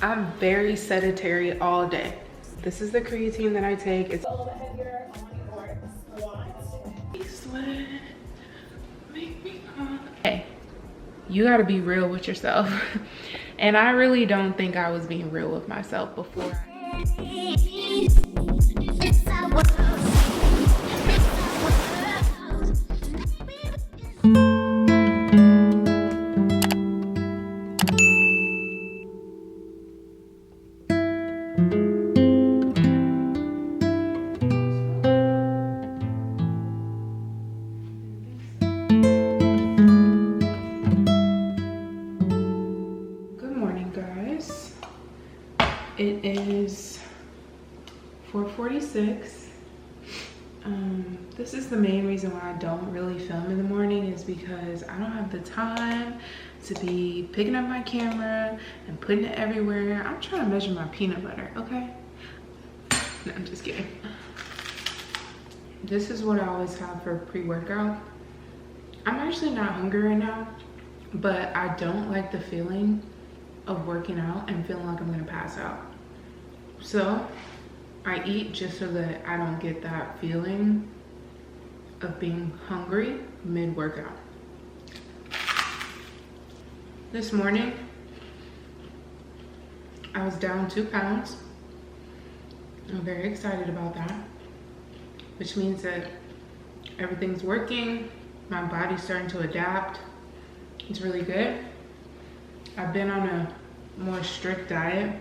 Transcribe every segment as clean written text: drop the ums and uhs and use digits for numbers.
I'm very sedentary all day. This is the creatine that I take. It's a little bit heavier on your squat. Sweat, make me hot. Hey, you gotta be real with yourself. And I really don't think I was being real with myself before. It is 4:46. This is the main reason why I don't really film in the morning, is because I don't have the time to be picking up my camera and putting it everywhere. I'm trying to measure my peanut butter, okay? No, I'm just kidding. This is what I always have for pre-workout. I'm actually not hungry right now, but I don't like the feeling of working out and feeling like I'm gonna pass out. So I eat just so that I don't get that feeling of being hungry mid-workout. This morning, I was down 2 pounds. I'm very excited about that, which means that everything's working. My body's starting to adapt. It's really good. I've been on a more strict diet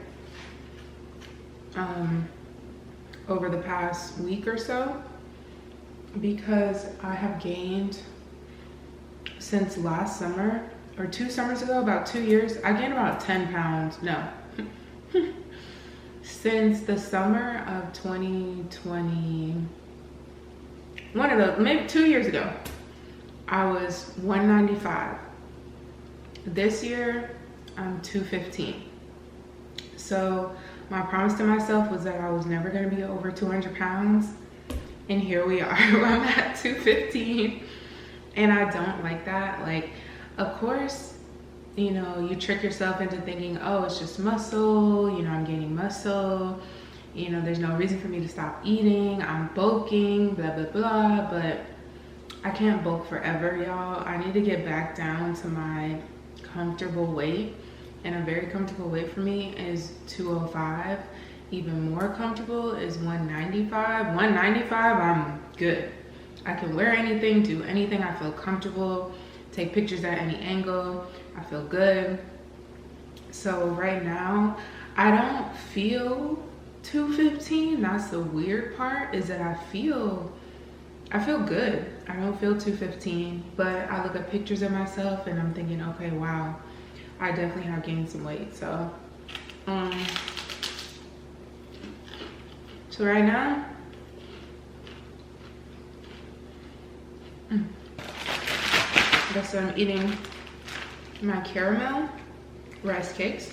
over the past week or so, because I have gained since last summer, or 2 summers ago, about 2 years, I gained about 10 pounds. No. Since the summer of 2020, one of those, maybe 2 years ago, I was 195. This year, I'm 215. So my promise to myself was that I was never gonna be over 200 pounds. And here we are, I'm at 215. And I don't like that. Like, of course, you know, you trick yourself into thinking, oh, it's just muscle, you know, I'm gaining muscle. You know, there's no reason for me to stop eating. I'm bulking, blah, blah, blah. But I can't bulk forever, y'all. I need to get back down to my comfortable weight. And a very comfortable weight for me is 205. Even more comfortable is 195. 195, I'm good. I can wear anything, do anything. I feel comfortable, take pictures at any angle. I feel good. So right now, I don't feel 215. That's the weird part, is that I feel good. I don't feel 215, but I look at pictures of myself and I'm thinking, okay, wow, I definitely have gained some weight. So right now, that's what I'm eating. My caramel rice cakes.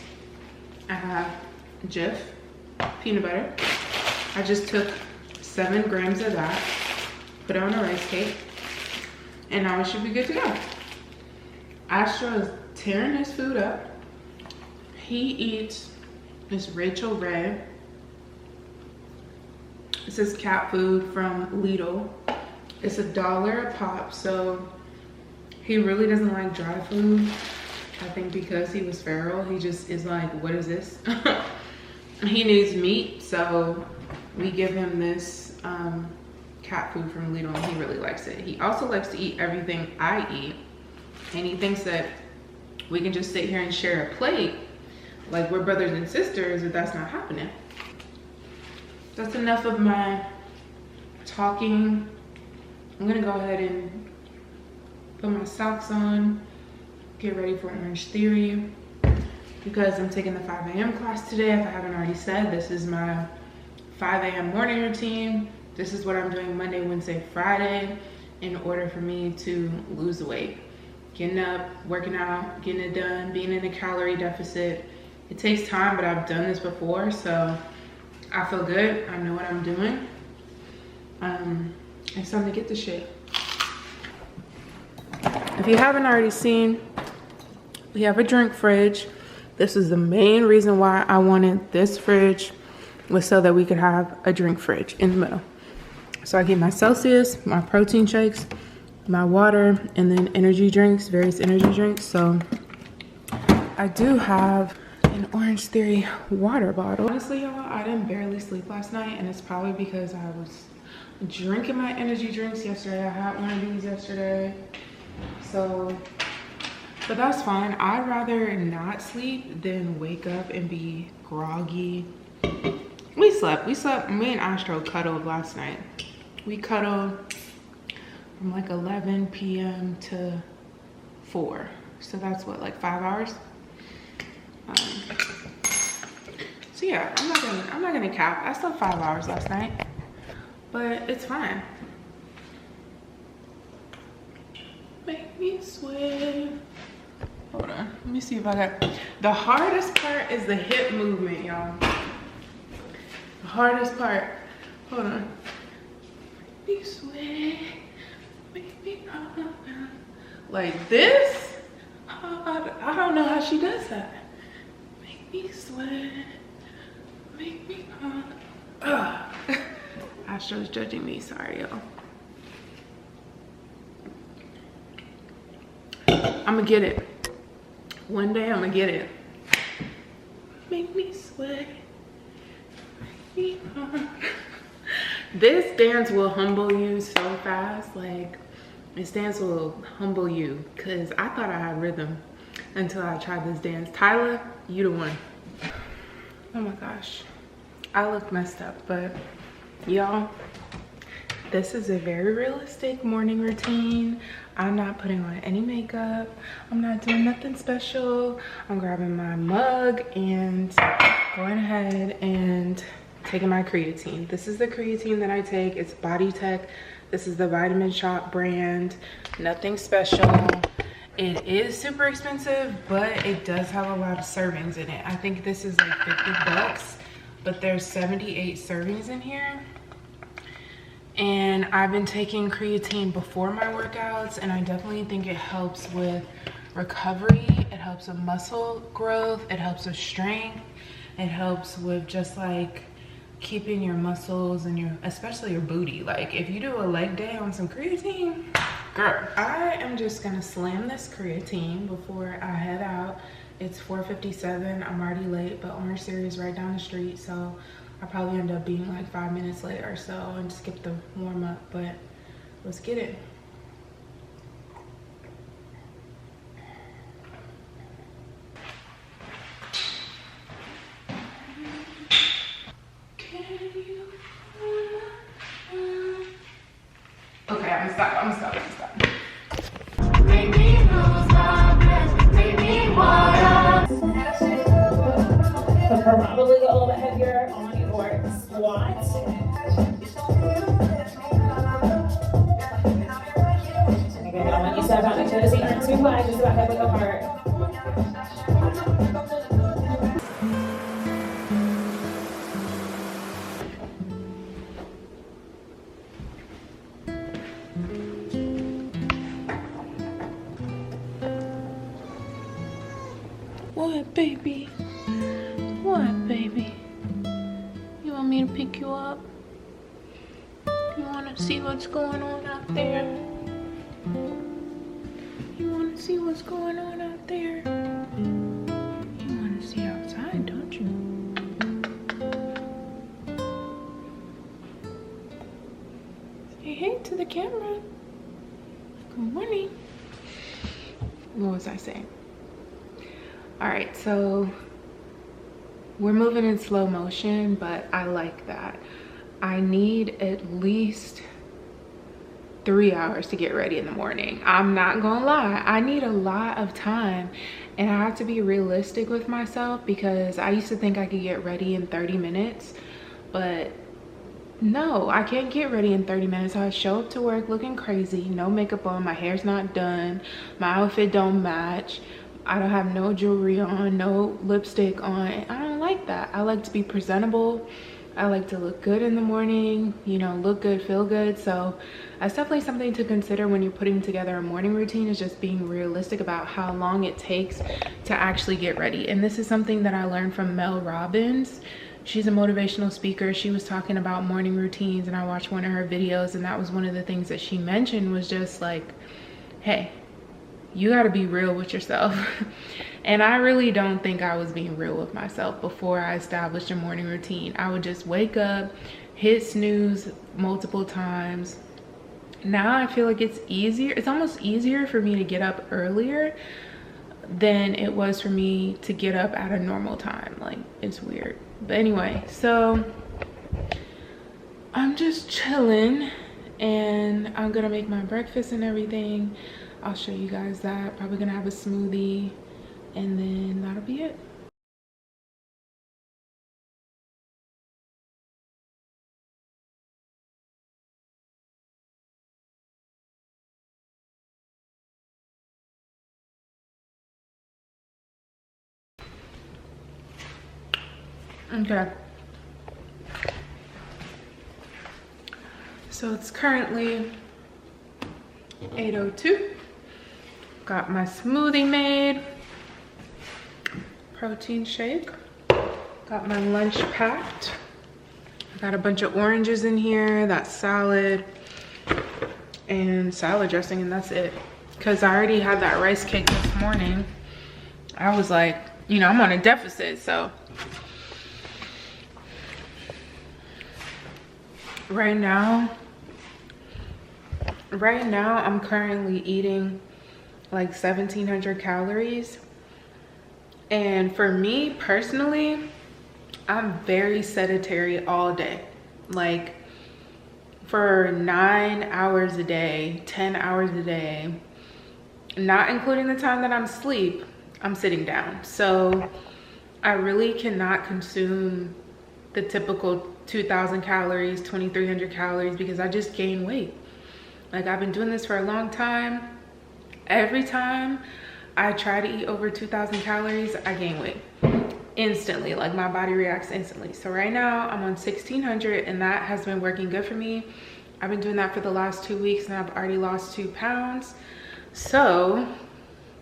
I have Jif peanut butter. I just took 7 grams of that, put it on a rice cake, and now it should be good to go. Astro is tearing his food up. He eats this Rachel Ray. This is cat food from Lidl. It's $1 a pop, so he really doesn't like dry food. I think because he was feral, he just is like, what is this? He needs meat, so we give him this cat food from Lidl, and he really likes it. He also likes to eat everything I eat, and he thinks that we can just sit here and share a plate like we're brothers and sisters, but that's not happening. That's enough of my talking. I'm gonna go ahead and put my socks on, get ready for Orange Theory, because I'm taking the 5 a.m. class today. If I haven't already said, this is my 5 a.m. morning routine. This is what I'm doing Monday, Wednesday, Friday in order for me to lose weight. Getting up, working out, getting it done, being in a calorie deficit. It takes time, but I've done this before, so I feel good. I know what I'm doing. It's time to get the shit. If you haven't already seen, we have a drink fridge. This is the main reason why I wanted this fridge, was so that we could have a drink fridge in the middle. So I get my Celsius, my protein shakes, my water, and then energy drinks, various energy drinks. So I do have an Orange Theory water bottle. Honestly, y'all, I didn't barely sleep last night, and it's probably because I was drinking my energy drinks yesterday. I had one of these yesterday. So, but that's fine. I'd rather not sleep than wake up and be groggy. We slept, me and Astro cuddled last night. We cuddled from like 11 p.m. to 4. So that's what, like 5 hours? So yeah, I'm not gonna cap. I slept 5 hours last night, but it's fine. Make me sweat. Hold on, let me see if I got. The hardest part is the hip movement, y'all. The hardest part. Hold on. Make me sweat. Make me like this. I don't know how she does that. Make me sweat. Make me Astro's judging me. Sorry, y'all. I'm gonna get it. One day I'm gonna get it. Make me sweat. Make me This dance will humble you so fast. Like, this dance will humble you, because I thought I had rhythm until I tried this dance. Tyler, you the one. Oh my gosh, I look messed up, but y'all, this is a very realistic morning routine. I'm not putting on any makeup. I'm not doing nothing special. I'm grabbing my mug and going ahead and taking my creatine. This is the creatine that I take. It's Body Tech. This is the Vitamin Shop brand. Nothing special. It is super expensive, but it does have a lot of servings in it. I think this is like 50 bucks, but there's 78 servings in here. And I've been taking creatine before my workouts, and I definitely think it helps with recovery. It helps with muscle growth. It helps with strength. It helps with just like keeping your muscles and your, especially your booty. Like if you do a leg day on some creatine, girl. I am just gonna slam this creatine before I head out. It's 4:57. I'm already late, but Orange Theory is right down the street, so I'll probably end up being like 5 minutes late or so and skip the warm up, but let's get it. Okay, I'm gonna stop. Make me lose my breath, make me water. So probably go a little bit heavier on your squat. And again, y'all, when you step out, make sure the seat aren't too wide, just about heavily apart. What, baby? What, baby? You want me to pick you up? You want to see what's going on out there? You want to see what's going on out there? You want to see outside, don't you? Say hey to the camera. Good morning. What was I saying? All right, so we're moving in slow motion, but I like that. I need at least 3 hours to get ready in the morning. I'm not gonna lie, I need a lot of time, and I have to be realistic with myself, because I used to think I could get ready in 30 minutes, but no, I can't get ready in 30 minutes. I show up to work looking crazy, no makeup on, my hair's not done, my outfit don't match, I don't have no jewelry on, no lipstick on. I don't like that. I like to be presentable. I like to look good in the morning, you know, look good, feel good. So that's definitely something to consider when you're putting together a morning routine, is just being realistic about how long it takes to actually get ready. And this is something that I learned from Mel Robbins. She's a motivational speaker. She was talking about morning routines, and I watched one of her videos, and that was one of the things that she mentioned, was just like, hey, you got to be real with yourself. And I really don't think I was being real with myself before I established a morning routine. I would just wake up, hit snooze multiple times. Now I feel like it's easier. It's almost easier for me to get up earlier than it was for me to get up at a normal time. Like, it's weird. But anyway, so I'm just chilling, and I'm gonna make my breakfast and everything. I'll show you guys that. Probably gonna have a smoothie, and then that'll be it. Okay. So it's currently 8:02. Got my smoothie made, protein shake. Got my lunch packed. Got a bunch of oranges in here, that salad, and salad dressing, and that's it. Because I already had that rice cake this morning. I was like, you know, I'm on a deficit, so. Right now, I'm currently eating like 1,700 calories. And for me personally, I'm very sedentary all day. Like, for 9 hours a day, 10 hours a day, not including the time that I'm asleep, I'm sitting down. So I really cannot consume the typical 2,000 calories, 2,300 calories, because I just gain weight. Like, I've been doing this for a long time. Every time I try to eat over 2,000 calories, I gain weight instantly. Like, my body reacts instantly. So right now I'm on 1,600, and that has been working good for me. I've been doing that for the last 2 weeks, and I've already lost 2 pounds. So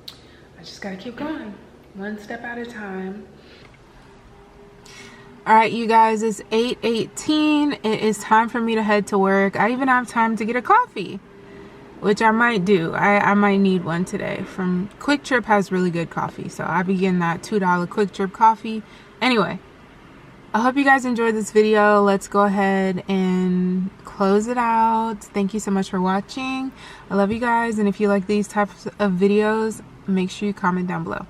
I just gotta keep going, one step at a time. All right, you guys, it's 8:18. It is time for me to head to work. I even have time to get a coffee, which I might do. I might need one today. From Quick Trip has really good coffee, so I'll be getting that $2 Quick Trip coffee. Anyway, I hope you guys enjoyed this video. Let's go ahead and close it out. Thank you so much for watching. I love you guys, and if you like these types of videos, make sure you comment down below.